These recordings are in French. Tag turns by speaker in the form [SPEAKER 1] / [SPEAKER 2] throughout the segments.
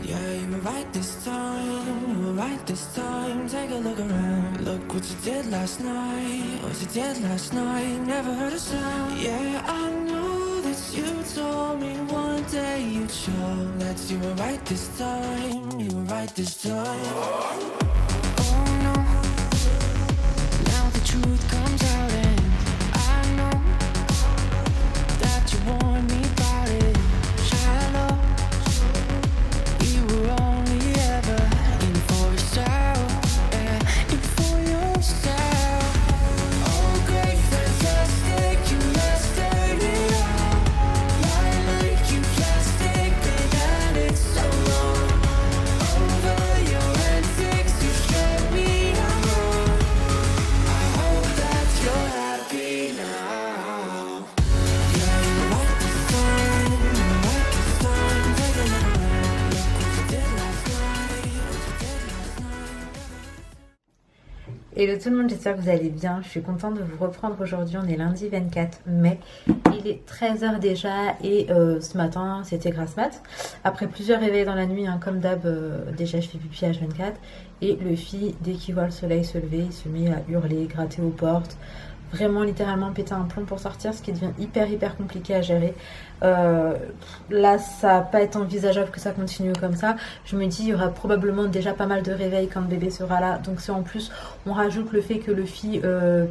[SPEAKER 1] Yeah, you were right this time, you were right this time. Take a look around, look what you did last night. What you did last night, never heard a sound. Yeah, I know that you told me one day you'd show that you were right this time, you were right this time. Oh no, now the truth comes out and I know that you warned me about it. Shallow, you were only ever in for yourself, yeah, in for yourself. Oh great, fantastic, you mastered it all. Lie like you plastic, they had it so long. Over your antics, you scared me alone. I hope that you're happy now. Yeah, you were right this time, you were right this time. Take a look around, look what you did last night, what you did last night.
[SPEAKER 2] Hello tout le monde, j'espère que vous allez bien. Je suis contente de vous reprendre aujourd'hui. On est lundi 24 mai. Il est 13h déjà et ce matin c'était grasse mat. Après plusieurs réveils dans la nuit, hein, comme d'hab, déjà je fais pipi H24. Et le fille, dès qu'il voit le soleil se lever, il se met à hurler, gratter aux portes. Vraiment littéralement péter un plomb pour sortir, ce qui devient hyper compliqué à gérer. Là ça va pas être envisageable que ça continue comme ça. Je me dis il y aura probablement déjà pas mal de réveils quand le bébé sera là. Donc si en plus on rajoute le fait que le fille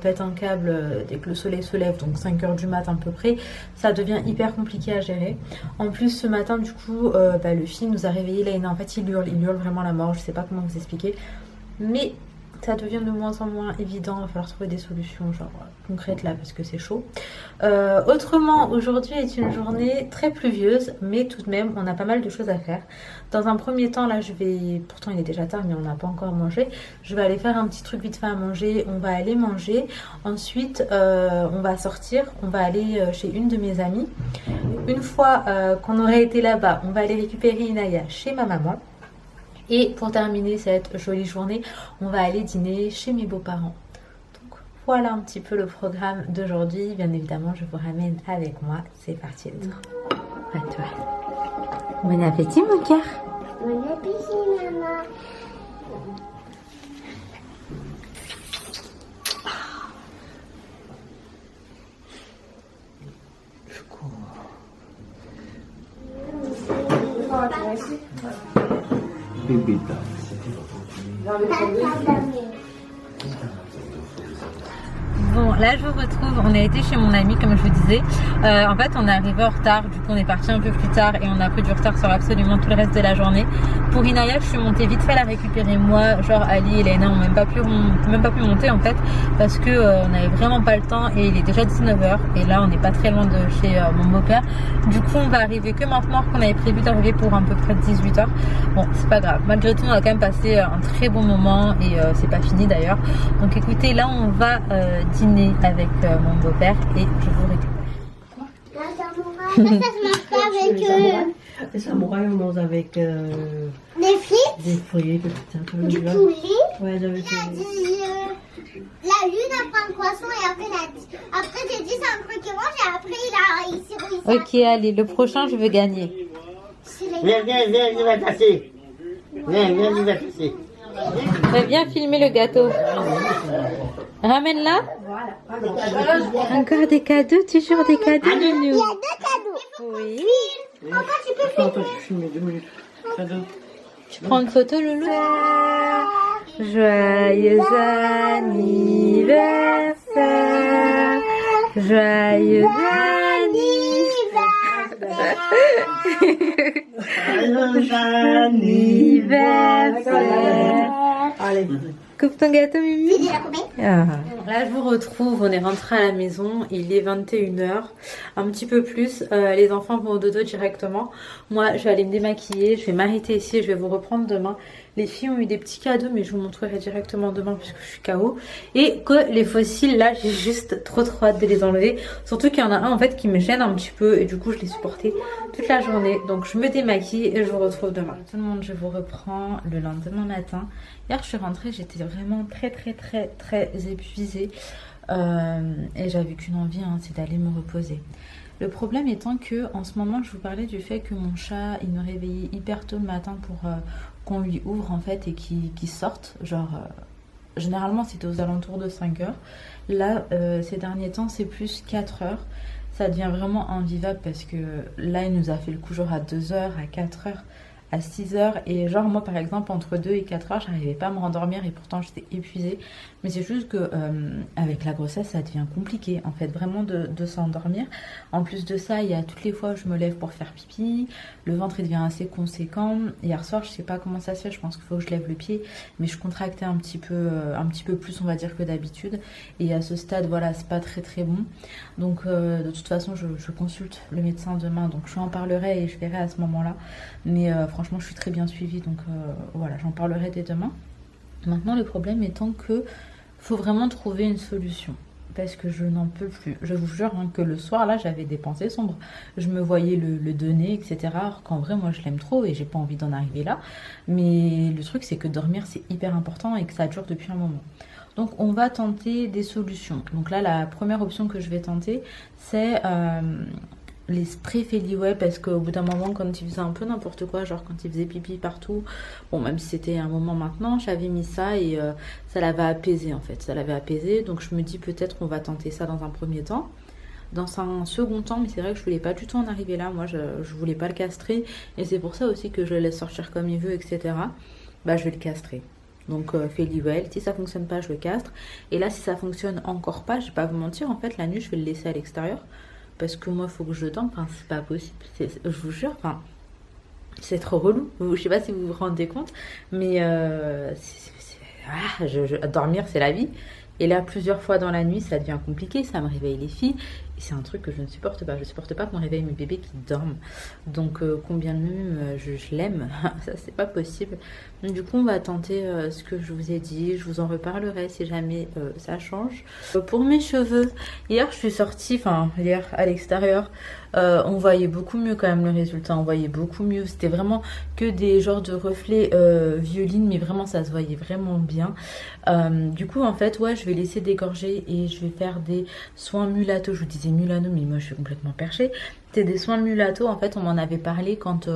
[SPEAKER 2] pète un câble dès que le soleil se lève, donc 5h du matin à peu près, ça devient hyper compliqué à gérer. En plus ce matin du coup le fille nous a réveillé Léna. En fait il hurle vraiment la mort, je sais pas comment vous expliquer. Mais ça devient de moins en moins évident, il va falloir trouver des solutions genre concrètes là parce que c'est chaud. Autrement, aujourd'hui est une journée très pluvieuse, mais tout de même on a pas mal de choses à faire. Dans un premier temps là je vais, pourtant il est déjà tard mais on n'a pas encore mangé, je vais aller faire un petit truc vite fait à manger, on va aller manger, ensuite on va sortir, on va aller chez une de mes amies. Une fois qu'on aura été là-bas, on va aller récupérer Inaya chez ma maman. Et pour terminer cette jolie journée, on va aller dîner chez mes beaux-parents. Donc voilà un petit peu le programme d'aujourd'hui. Bien évidemment, je vous ramène avec moi. C'est parti le train. À toi. Bon appétit mon cœur.
[SPEAKER 3] Bon appétit, maman.
[SPEAKER 4] Bibita.
[SPEAKER 2] Bon, là je vous retrouve, on a été chez mon ami comme je vous disais. En fait on est arrivé en retard, du coup on est parti un peu plus tard et on a pris du retard sur absolument tout le reste de la journée. Pour Inaya je suis montée vite fait la récupérer, moi, genre Ali et Léna ont même pas pu monter en fait parce que on avait vraiment pas le temps et il est déjà 19h et là on n'est pas très loin de chez mon beau-père. Du coup on va arriver que maintenant qu'on avait prévu d'arriver pour à peu près 18h. Bon c'est pas grave, malgré tout on a quand même passé un très bon moment et c'est pas fini d'ailleurs. Donc écoutez, là on va dîner avec mon beau-père et je vous récupère.
[SPEAKER 3] Ça se mange pas avec
[SPEAKER 5] Les samouraïs, on mange avec
[SPEAKER 3] des frites,
[SPEAKER 5] des fruits,
[SPEAKER 3] du poulet.
[SPEAKER 5] Ouais, j'avais
[SPEAKER 3] Il a dit la lune après un poisson et après j'ai dit c'est un truc qu'il mange et après il s'est réussi.
[SPEAKER 2] Ok allez, le prochain je veux gagner.
[SPEAKER 4] Viens, il va tasser. Viens, il va tasser.
[SPEAKER 2] Viens filmer le gâteau. Ramène-la. Encore des cadeaux, toujours des cadeaux,
[SPEAKER 3] Il y
[SPEAKER 2] Nounou.
[SPEAKER 3] a deux cadeaux.
[SPEAKER 2] Oui.
[SPEAKER 3] Papa, tu peux faire
[SPEAKER 5] Attends, je filme 2 minutes. Cadeau.
[SPEAKER 2] Tu prends une photo, Loulou. Joyeux anniversaire. Joyeux anniversaire.
[SPEAKER 5] Allez.
[SPEAKER 2] Coupe ton gâteau, Mimi.
[SPEAKER 3] C'est déjà combien?
[SPEAKER 2] Là je vous retrouve, on est rentré à la maison, il est 21h, un petit peu plus, les enfants vont au dodo directement. Moi je vais aller me démaquiller, je vais m'arrêter ici et je vais vous reprendre demain. Les filles ont eu des petits cadeaux mais je vous montrerai directement demain puisque je suis KO. Et que les fossiles là j'ai juste trop hâte de les enlever. Surtout qu'il y en a un en fait qui me gêne un petit peu et du coup je l'ai supporté toute la journée. Donc je me démaquille et je vous retrouve demain. Tout le monde, je vous reprends le lendemain matin. Hier je suis rentrée, j'étais vraiment très épuisée et j'avais qu'une envie, hein, c'est d'aller me reposer. Le problème étant que en ce moment je vous parlais du fait que mon chat il me réveillait hyper tôt le matin pour qu'on lui ouvre en fait et qu'il sorte. Genre généralement c'était aux alentours de 5 heures. Là ces derniers temps c'est plus 4 heures. Ça devient vraiment invivable parce que là il nous a fait le coup genre à 2 heures, à 4 heures, à 6 heures. Et genre moi par exemple entre 2 et 4 heures j'arrivais pas à me rendormir et pourtant j'étais épuisée. Mais c'est juste que avec la grossesse ça devient compliqué en fait vraiment de s'endormir. En plus de ça il y a toutes les fois où je me lève pour faire pipi. Le ventre il devient assez conséquent. Hier soir je sais pas comment ça se fait, je pense qu'il faut que je lève le pied. Mais je contractais un petit peu plus on va dire que d'habitude. Et à ce stade voilà c'est pas très bon. Donc de toute façon je consulte le médecin demain. Donc je lui en parlerai et je verrai à ce moment là. Mais franchement je suis très bien suivie. Donc voilà j'en parlerai dès demain. Maintenant le problème étant que faut vraiment trouver une solution parce que je n'en peux plus. Je vous jure hein, que le soir là j'avais des pensées sombres. Je me voyais le donner etc. Alors qu'en vrai moi je l'aime trop et j'ai pas envie d'en arriver là. Mais le truc c'est que dormir c'est hyper important et que ça dure depuis un moment. Donc on va tenter des solutions. Donc là la première option que je vais tenter c'est les sprays Feliway parce qu'au bout d'un moment quand il faisait un peu n'importe quoi, genre quand il faisait pipi partout, bon même si c'était un moment maintenant, j'avais mis ça et ça l'avait apaisé en fait, ça l'avait apaisé. Donc je me dis peut-être qu'on va tenter ça dans un premier temps. Dans un second temps, mais c'est vrai que je voulais pas du tout en arriver là, moi je voulais pas le castrer et c'est pour ça aussi que je le laisse sortir comme il veut etc. Bah je vais le castrer. Donc Feliway, si ça fonctionne pas je le castre. Et là si ça fonctionne encore pas, je vais pas vous mentir, en fait la nuit je vais le laisser à l'extérieur. Parce que moi, il faut que je dorme. Enfin, c'est pas possible. Je vous jure, enfin, c'est trop relou. Je sais pas si vous vous rendez compte. Mais dormir, c'est la vie. Et là, plusieurs fois dans la nuit, ça devient compliqué. Ça me réveille les filles. Et c'est un truc que je ne supporte pas. Je ne supporte pas qu'on réveille mes bébés qui dorment. Donc, combien de même je l'aime. Ça, c'est pas possible. Donc, du coup, on va tenter ce que je vous ai dit. Je vous en reparlerai si jamais ça change. Pour mes cheveux, hier, je suis sortie, enfin, hier, à l'extérieur. On voyait beaucoup mieux quand même le résultat. On voyait beaucoup mieux. C'était vraiment que des genres de reflets violines. Mais vraiment, ça se voyait vraiment bien. Du coup, en fait, ouais, je vais laisser dégorger et je vais faire des soins mulatto. Je vous disais Mulano, mais moi je suis complètement perchée. C'est des soins mulatto, en fait on m'en avait parlé quand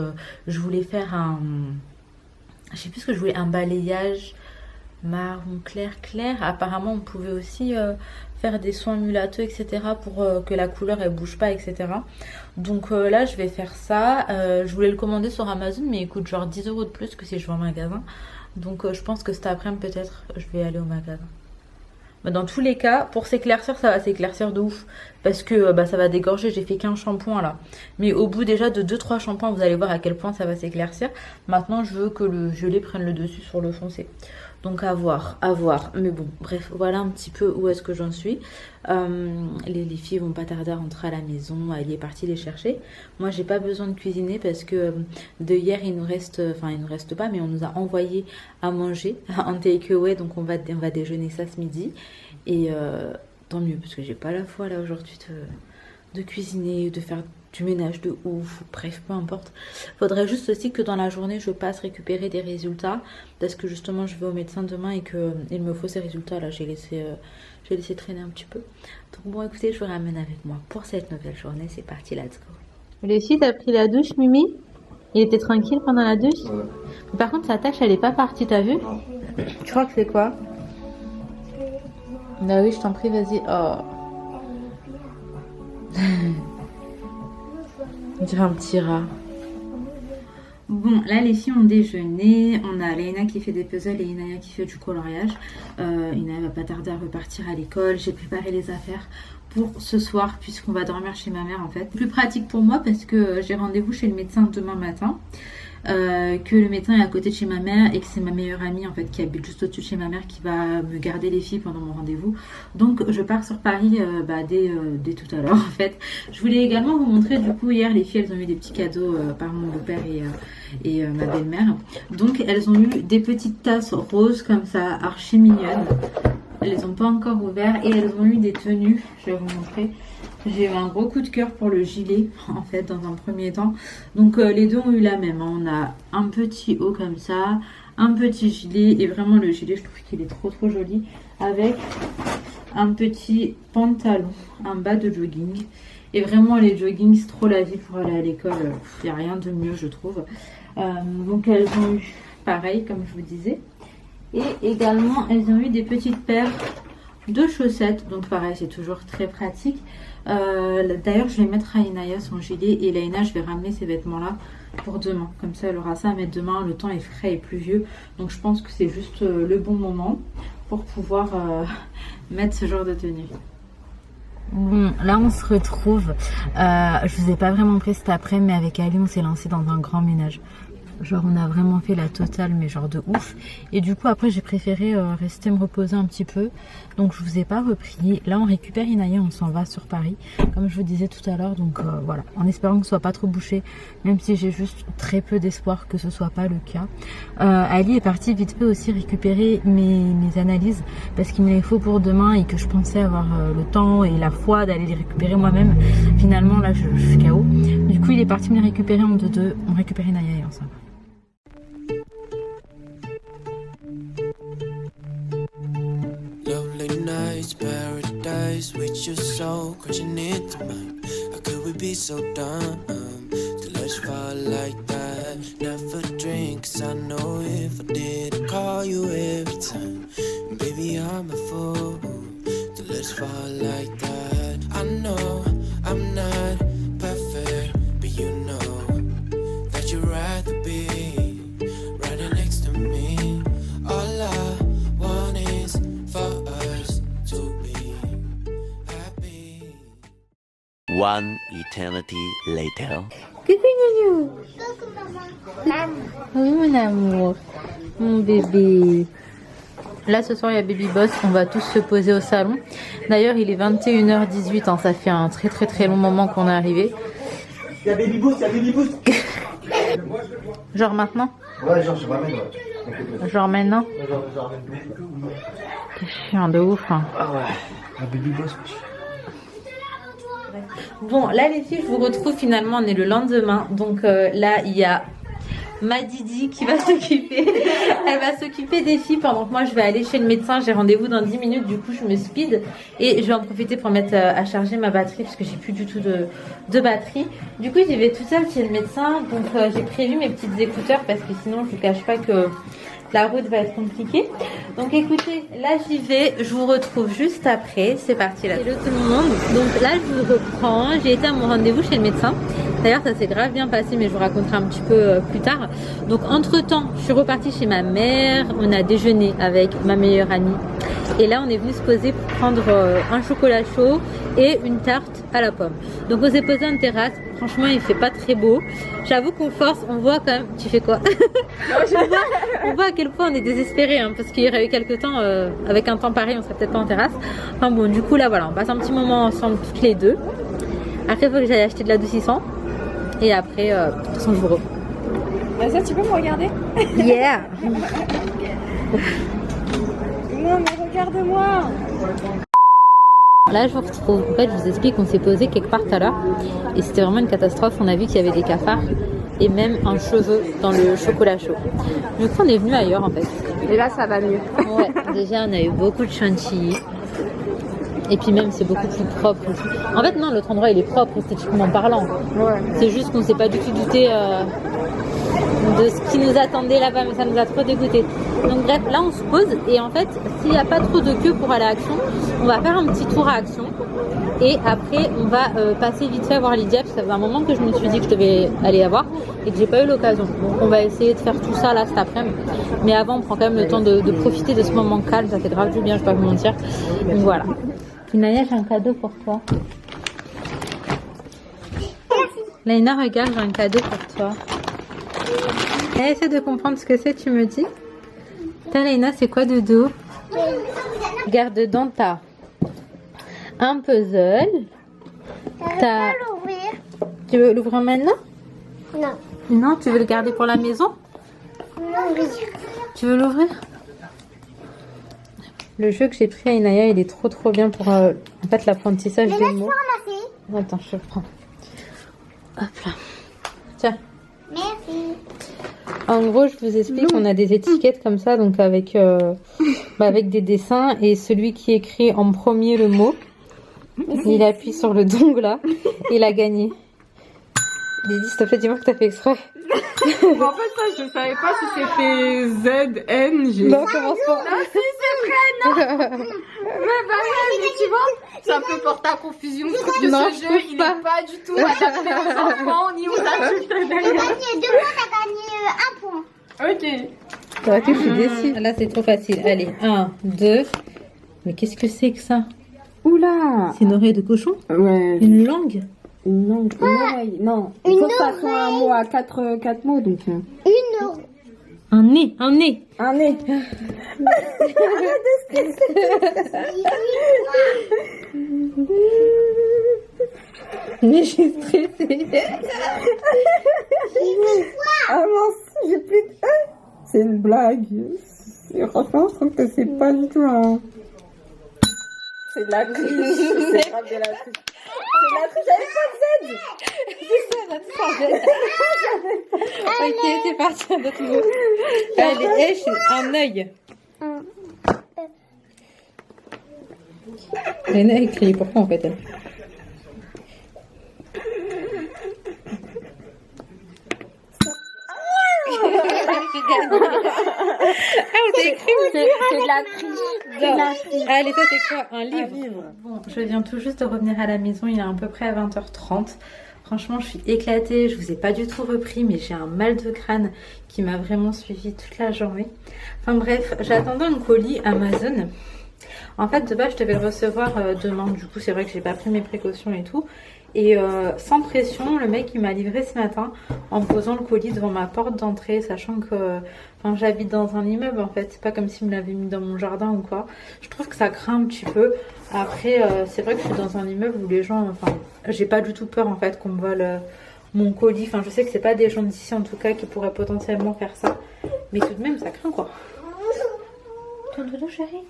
[SPEAKER 2] je voulais faire je sais plus ce que je voulais, un balayage marron clair. Apparemment on pouvait aussi faire des soins mulatto etc. pour que la couleur elle bouge pas etc. Donc là je vais faire ça. Je voulais le commander sur Amazon mais il coûte genre 10 € de plus que si je vais en magasin. Donc je pense que cet après-midi peut-être je vais aller au magasin. Dans tous les cas, pour s'éclaircir, ça va s'éclaircir de ouf. Parce que ça va dégorger, j'ai fait qu'un shampoing là. Mais au bout déjà de 2-3 shampoings, vous allez voir à quel point ça va s'éclaircir. Maintenant, je veux que le gelé prenne le dessus sur le foncé. Donc à voir. Mais bon, bref, voilà un petit peu où est-ce que j'en suis. Les filles vont pas tarder à rentrer à la maison. Elle est partie les chercher. Moi, j'ai pas besoin de cuisiner parce que de hier, il nous reste pas, mais on nous a envoyé à manger en takeaway. Donc on va déjeuner ça ce midi. Et tant mieux parce que j'ai pas la foi là aujourd'hui de cuisiner, de faire du ménage de ouf, bref, peu importe. Faudrait juste aussi que dans la journée, je passe récupérer des résultats parce que justement, je vais au médecin demain et qu'il me faut ces résultats. Là, j'ai laissé traîner un petit peu. Donc bon, écoutez, je vous ramène avec moi pour cette nouvelle journée. C'est parti, let's go. Les filles, t'as pris la douche, Mimi? Il était tranquille pendant la douche? Ouais. Mais par contre, sa tâche, elle est pas partie, t'as vu? Non. Tu crois que c'est quoi? Bah oui, je t'en prie, vas-y. Oh. On dirait un petit rat. Bon, là les filles ont déjeuné. On a Léna qui fait des puzzles et Inaya qui fait du coloriage. Inaya va pas tarder à repartir à l'école. J'ai préparé les affaires pour ce soir puisqu'on va dormir chez ma mère en fait. Plus pratique pour moi parce que j'ai rendez-vous chez le médecin demain matin. Que le médecin est à côté de chez ma mère et que c'est ma meilleure amie en fait qui habite juste au-dessus de chez ma mère qui va me garder les filles pendant mon rendez-vous. Donc je pars sur Paris dès tout à l'heure en fait. Je voulais également vous montrer du coup hier les filles elles ont eu des petits cadeaux par mon beau-père et ma belle-mère. Donc elles ont eu des petites tasses roses comme ça, archi mignonnes. Elles les ont pas encore ouvertes et elles ont eu des tenues, je vais vous montrer. J'ai eu un gros coup de cœur pour le gilet en fait dans un premier temps. Donc les deux ont eu la même. On a un petit haut comme ça, un petit gilet et vraiment le gilet je trouve qu'il est trop joli avec un petit pantalon, un bas de jogging Et vraiment les joggings, c'est trop la vie pour aller à l'école. Il n'y a rien de mieux je trouve. Donc elles ont eu pareil comme je vous disais. Et également elles ont eu des petites paires de chaussettes. Donc pareil c'est toujours très pratique. D'ailleurs je vais mettre à Inaya son gilet et Laina je vais ramener ces vêtements là pour demain. Comme ça elle aura ça à mettre demain. Le temps est frais et pluvieux. Donc je pense que c'est juste le bon moment pour pouvoir mettre ce genre de tenue. Bon, là on se retrouve, je vous ai pas vraiment pris cet après, mais avec Ali on s'est lancé dans un grand ménage. Genre on a vraiment fait la totale, mais genre de ouf. Et du coup après j'ai préféré rester me reposer un petit peu. Donc je vous ai pas repris. Là on récupère Inaya, on s'en va sur Paris, comme je vous disais tout à l'heure. Donc voilà, en espérant que ce soit pas trop bouché, même si j'ai juste très peu d'espoir que ce soit pas le cas. Ali est parti vite fait aussi récupérer mes analyses, parce qu'il me les faut pour demain et que je pensais avoir le temps et la foi d'aller les récupérer moi-même. Finalement là je suis KO. Du coup il est parti me les récupérer en 2-2. On récupère Inaya et on s'en va.
[SPEAKER 1] Paradise with your soul crashing into mine. How could we be so dumb to let you fall like that? Never drink, 'cause I know if I did, I'd call you every time. And baby, I'm a fool to let you fall like that. I know I'm not perfect, but you know that you'd rather be right next to me. All I want is for us to be happy.
[SPEAKER 6] One eternity later.
[SPEAKER 2] Coucou Nounou.
[SPEAKER 3] Coucou maman.
[SPEAKER 2] Oui mon amour, mon bébé. Là ce soir il y a Baby Boss, on va tous se poser au salon. D'ailleurs il est 21h18, hein, ça fait un très long moment qu'on est arrivé.
[SPEAKER 4] Il y a Baby Boost, il y a Baby Boost.
[SPEAKER 2] Genre maintenant?
[SPEAKER 4] Ouais, genre je ramène, ouais.
[SPEAKER 2] Genre maintenant?
[SPEAKER 4] Genre je ramène tout.
[SPEAKER 2] T'es chiant de ouf hein.
[SPEAKER 4] Ah ouais, un Baby Boss.
[SPEAKER 2] Bon là les filles je vous retrouve finalement, on est le lendemain. Donc là il y a ma Didi qui va s'occuper. Elle va s'occuper des filles pendant que moi je vais aller chez le médecin. J'ai rendez-vous dans 10 minutes, du coup je me speed. Et je vais en profiter pour mettre à charger ma batterie, parce que j'ai plus du tout de batterie. Du coup j'y vais toute seule chez le médecin. Donc j'ai prévu mes petites écouteurs, parce que sinon je vous cache pas que la route va être compliquée. Donc écoutez, là j'y vais, je vous retrouve juste après. C'est parti là. Hello tout le monde. Donc là je vous reprends. J'ai été à mon rendez-vous chez le médecin. D'ailleurs ça s'est grave bien passé, mais je vous raconterai un petit peu plus tard. Donc entre temps je suis repartie chez ma mère. On a déjeuné avec ma meilleure amie. Et là on est venu se poser pour prendre un chocolat chaud et une tarte à la pomme. Donc on s'est posé en terrasse. Franchement il fait pas très beau. J'avoue qu'on force, on voit quand même. Tu fais quoi? On voit à quel point on est désespéré, hein, parce qu'il y aurait eu quelques temps avec un temps pareil on serait peut-être pas en terrasse. Enfin bon du coup là voilà, on passe un petit moment ensemble toutes les deux. Après il faut que j'aille acheter de l'adoucissant. Et après de toute façon je vous reprends.
[SPEAKER 7] Bah ça tu peux me regarder?
[SPEAKER 2] Yeah.
[SPEAKER 7] Non mais regarde-moi.
[SPEAKER 2] Là je vous retrouve. En fait je vous explique qu'on s'est posé quelque part tout à l'heure. Et c'était vraiment une catastrophe. On a vu qu'il y avait des cafards et même un cheveu dans le chocolat chaud. Du coup on est venu ailleurs en fait.
[SPEAKER 7] Et là ça va mieux.
[SPEAKER 2] Ouais, déjà on a eu beaucoup de chantilly. Et puis même c'est beaucoup plus propre. En fait non, l'autre endroit il est propre esthétiquement parlant.
[SPEAKER 7] Ouais.
[SPEAKER 2] C'est juste qu'on s'est pas du tout douté de ce qui nous attendait là-bas, mais ça nous a trop dégoûté. Donc bref, là on se pose et en fait s'il n'y a pas trop de queue pour aller à Action, on va faire un petit tour à Action. Et après on va passer vite fait voir Lydia, parce que ça fait un moment que je me suis dit que je devais aller la voir et que j'ai pas eu l'occasion. Donc on va essayer de faire tout ça là cet après-midi. Mais avant on prend quand même le temps de profiter de ce moment calme, ça fait grave du bien, je vais pas vous mentir. Donc voilà. Inaya, j'ai un cadeau pour toi. Laina, regarde, j'ai un cadeau pour toi. Essaie de comprendre ce que c'est, tu me dis. T'as Laina, c'est quoi dedans? Regarde, dedans t'as un puzzle. T'as...
[SPEAKER 3] l'ouvrir.
[SPEAKER 2] Tu veux l'ouvrir maintenant?
[SPEAKER 3] Non.
[SPEAKER 2] Non, tu veux le garder pour la maison?
[SPEAKER 3] L'ouvrir.
[SPEAKER 2] Tu veux l'ouvrir? Le jeu que j'ai pris à Inaya, il est trop bien pour en fait l'apprentissage des mots.
[SPEAKER 3] Ramasser.
[SPEAKER 2] Attends, je le prends. Hop là. Tiens.
[SPEAKER 3] Merci.
[SPEAKER 2] En gros, je vous explique, on a des étiquettes comme ça, donc avec, avec des dessins, et celui qui écrit en premier le mot, Il appuie sur le dong là. Il a gagné. Lydie, s'il te plaît, dis-moi que t'as fait exprès.
[SPEAKER 7] En fait, ça, je savais pas si c'était ZN.
[SPEAKER 2] Non, commence pas.
[SPEAKER 7] Ah si, c'est vrai, non. Mais tu vois, ça peut porter à confusion. Parce que
[SPEAKER 2] Non,
[SPEAKER 7] ce
[SPEAKER 2] je
[SPEAKER 7] jeu,
[SPEAKER 2] trouve
[SPEAKER 7] il
[SPEAKER 2] pas.
[SPEAKER 7] est pas du tout adapté aux enfants ni aux adultes.
[SPEAKER 3] T'as gagné 2 points, t'as gagné 1 point.
[SPEAKER 7] Ok.
[SPEAKER 2] T'aurais pu, je suis déçue. Là, c'est trop facile. Allez, 1, 2. Mais qu'est-ce que c'est que ça?
[SPEAKER 7] Oula.
[SPEAKER 2] C'est une oreille de cochon?
[SPEAKER 7] Ouais.
[SPEAKER 2] Une langue?
[SPEAKER 7] Non, une oreille. Non. Il faut que ça soit un mot à 4 mots, donc.
[SPEAKER 3] Une heure.
[SPEAKER 2] Un nez, un nez.
[SPEAKER 7] Un nez.
[SPEAKER 2] Mais je suis stressée.
[SPEAKER 7] Ah mince, j'ai plus de... C'est une blague. Franchement, je trouve que c'est pas du tout un... C'est de la triche. C'est grave de la triche. C'est de la triche avec pas de Z.
[SPEAKER 2] Ok, c'est parti, un autre mot. Allez, un œil. Léna écrit, pourquoi en fait elle?
[SPEAKER 7] C'est de la triche.
[SPEAKER 2] Allez, toi, c'est quoi? Un livre. Bon, je viens tout juste de revenir à la maison, il est à peu près à 20h30. Franchement, je suis éclatée, je vous ai pas du tout repris, mais j'ai un mal de crâne qui m'a vraiment suivi toute la journée. Enfin bref, j'attendais un colis Amazon. En fait, de base, je devais le recevoir demain. Du coup, c'est vrai que j'ai pas pris mes précautions et tout. Et sans pression, le mec il m'a livré ce matin en posant le colis devant ma porte d'entrée, sachant que j'habite dans un immeuble en fait. C'est pas comme s'il me l'avait mis dans mon jardin ou quoi. Je trouve que ça craint un petit peu. Après, c'est vrai que je suis dans un immeuble où les gens, j'ai pas du tout peur en fait qu'on me vole mon colis. Enfin, je sais que c'est pas des gens d'ici en tout cas qui pourraient potentiellement faire ça. Mais tout de même, ça craint quoi. Ton dodo chérie.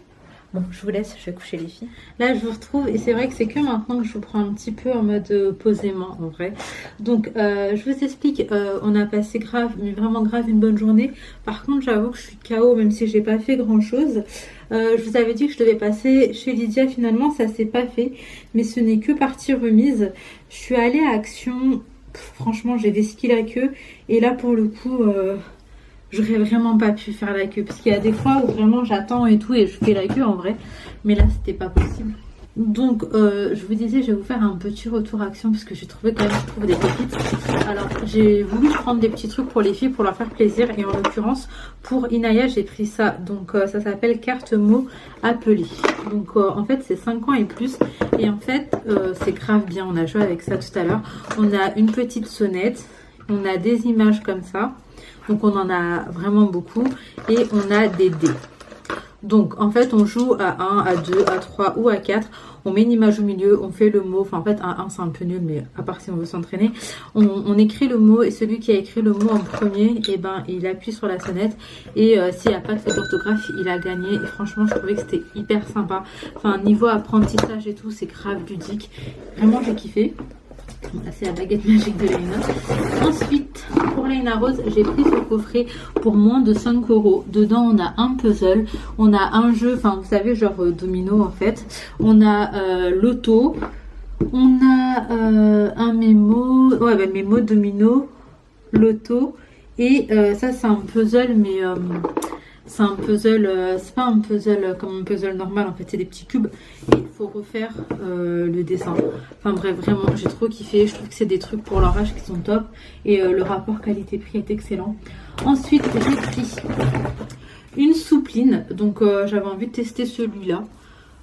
[SPEAKER 2] Bon, je vous laisse, je vais coucher les filles. Là, je vous retrouve et c'est vrai que c'est que maintenant que je vous prends un petit peu en mode posément en vrai. Donc, je vous explique, on a passé grave, mais vraiment grave une bonne journée. Par contre, j'avoue que je suis KO même si j'ai pas fait grand chose. Je vous avais dit que je devais passer chez Lydia, finalement ça s'est pas fait. Mais ce n'est que partie remise. Je suis allée à Action, franchement j'ai vesqué la queue. Et là pour le coup... j'aurais vraiment pas pu faire la queue parce qu'il y a des fois où vraiment j'attends et tout et je fais la queue en vrai, mais là c'était pas possible. Donc je vous disais, je vais vous faire un petit retour Action parce que j'ai trouvé quand même, je trouve des pépites. Alors j'ai voulu prendre des petits trucs pour les filles pour leur faire plaisir et en l'occurrence pour Inaya j'ai pris ça. Donc ça s'appelle carte mots appelée. Donc en fait c'est 5 ans et plus et en fait c'est grave bien, on a joué avec ça tout à l'heure. On a une petite sonnette, on a des images comme ça. Donc on en a vraiment beaucoup et on a des dés. Donc en fait on joue à 1, à 2, à 3 ou à 4. On met une image au milieu, on fait le mot. Enfin en fait à 1 c'est un peu nul mais à part si on veut s'entraîner. On écrit le mot et celui qui a écrit le mot en premier, et ben il appuie sur la sonnette. Et s'il n'y a pas de faute d'orthographe, il a gagné. Et franchement je trouvais que c'était hyper sympa. Enfin niveau apprentissage et tout, c'est grave ludique. Vraiment j'ai kiffé. Là c'est la baguette magique de Léna. Ensuite pour Léna Rose j'ai pris ce coffret pour moins de 5 €. Dedans on a un puzzle, on a un jeu, enfin vous savez genre domino en fait. On a l'auto, on a un mémo, ouais bah, mémo domino, l'auto et ça c'est un puzzle mais c'est un puzzle, c'est pas un puzzle comme un puzzle normal en fait, c'est des petits cubes et il faut refaire le dessin. Enfin bref, vraiment j'ai trop kiffé, je trouve que c'est des trucs pour leur âge qui sont top et le rapport qualité-prix est excellent. Ensuite j'ai pris une soupline, donc j'avais envie de tester celui-là.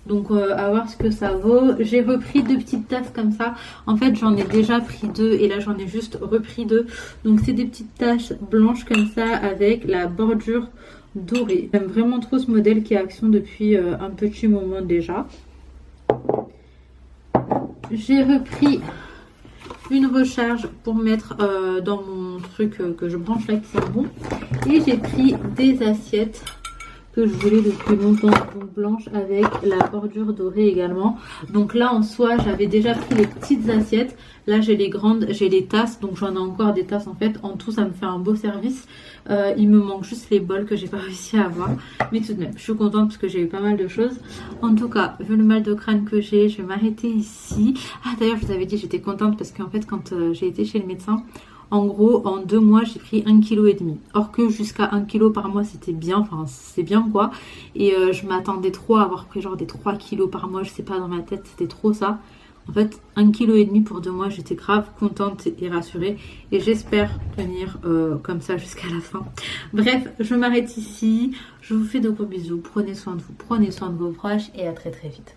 [SPEAKER 2] Donc à voir ce que ça vaut. J'ai repris 2 petites tasses comme ça. En fait j'en ai déjà pris 2 et là j'en ai juste repris 2. Donc c'est des petites taches blanches comme ça avec la bordure dorée. J'aime vraiment trop ce modèle qui est Action depuis un petit moment déjà. J'ai repris une recharge pour mettre dans mon truc que je branche là qui sent bon. Et j'ai pris des assiettes que je voulais depuis longtemps, donc blanche avec la bordure dorée également. Donc là en soi j'avais déjà pris les petites assiettes, là j'ai les grandes, j'ai les tasses, donc j'en ai encore des tasses en fait, en tout ça me fait un beau service. Il me manque juste les bols que j'ai pas réussi à avoir, mais tout de même je suis contente parce que j'ai eu pas mal de choses. En tout cas, vu le mal de crâne que j'ai, je vais m'arrêter ici. Ah d'ailleurs je vous avais dit j'étais contente parce qu'en fait quand j'ai été chez le médecin, en gros, en 2 mois, j'ai pris 1,5 kg. Or que jusqu'à 1 kg par mois, c'était bien. Enfin, c'est bien quoi. Et je m'attendais trop à avoir pris genre des 3 kg par mois. Je sais pas, dans ma tête, c'était trop ça. En fait, 1,5 kg pour 2 mois, j'étais grave contente et rassurée. Et j'espère tenir comme ça jusqu'à la fin. Bref, je m'arrête ici. Je vous fais de gros bisous. Prenez soin de vous, prenez soin de vos proches. Et à très très vite.